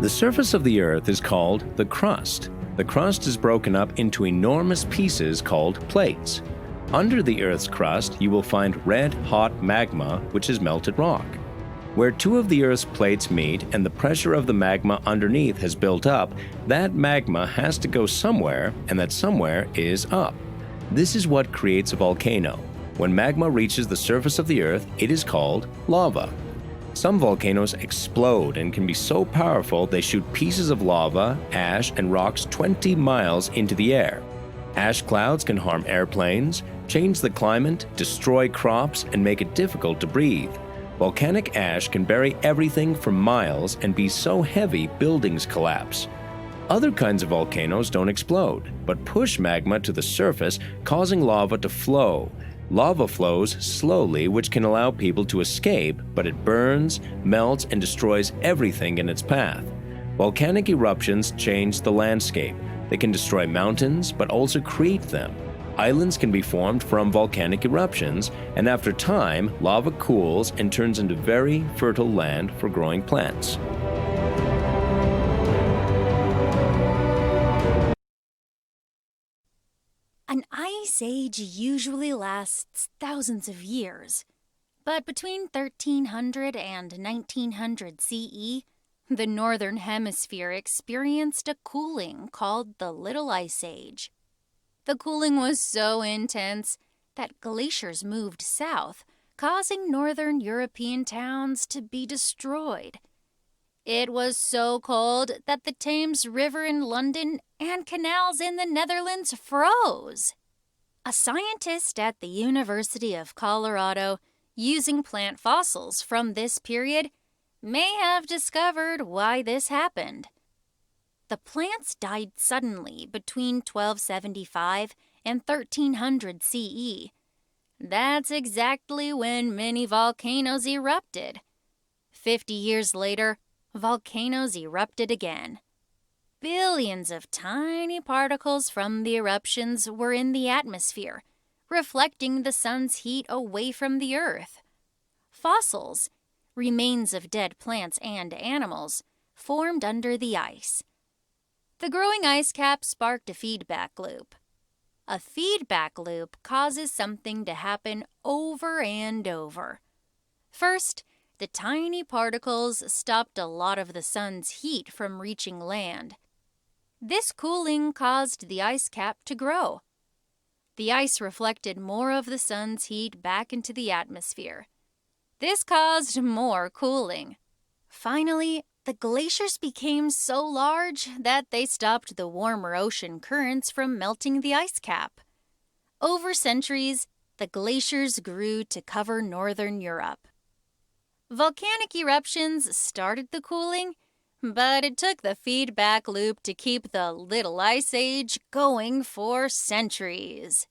The surface of the Earth is called the crust. The crust is broken up into enormous pieces called plates. Under the Earth's crust, you will find red-hot magma, which is melted rock. Where two of the Earth's plates meet and the pressure of the magma underneath has built up, that magma has to go somewhere, and that somewhere is up. This is what creates a volcano. When magma reaches the surface of the Earth, it is called lava. Some volcanoes explode and can be so powerful they shoot pieces of lava, ash, and rocks 20 miles into the air. Ash clouds can harm airplanes, change the climate, destroy crops, and make it difficult to breathe. Volcanic ash can bury everything for miles and be so heavy buildings collapse. Other kinds of volcanoes don't explode, but push magma to the surface, causing lava to flow. Lava flows slowly, which can allow people to escape, but it burns, melts, and destroys everything in its path. Volcanic eruptions change the landscape. They can destroy mountains, but also create them. Islands can be formed from volcanic eruptions, and after time, lava cools and turns into very fertile land for growing plants. An ice age usually lasts thousands of years, but between 1300 and 1900 CE, the Northern Hemisphere experienced a cooling called the Little Ice Age. The cooling was so intense that glaciers moved south, causing northern European towns to be destroyed. It was so cold that the Thames River in London and canals in the Netherlands froze. A scientist at the University of Colorado, using plant fossils from this period, may have discovered why this happened. The plants died suddenly between 1275 and 1300 CE. That's exactly when many volcanoes erupted. 50 years later, volcanoes erupted again. Billions of tiny particles from the eruptions were in the atmosphere, reflecting the sun's heat away from the Earth. Fossils, remains of dead plants and animals, formed under the ice. The growing ice cap sparked a feedback loop. A feedback loop causes something to happen over and over. First, the tiny particles stopped a lot of the sun's heat from reaching land. This cooling caused the ice cap to grow. The ice reflected more of the sun's heat back into the atmosphere. This caused more cooling. Finally, the glaciers became so large that they stopped the warmer ocean currents from melting the ice cap. Over centuries, the glaciers grew to cover northern Europe. Volcanic eruptions started the cooling, but it took the feedback loop to keep the Little Ice Age going for centuries.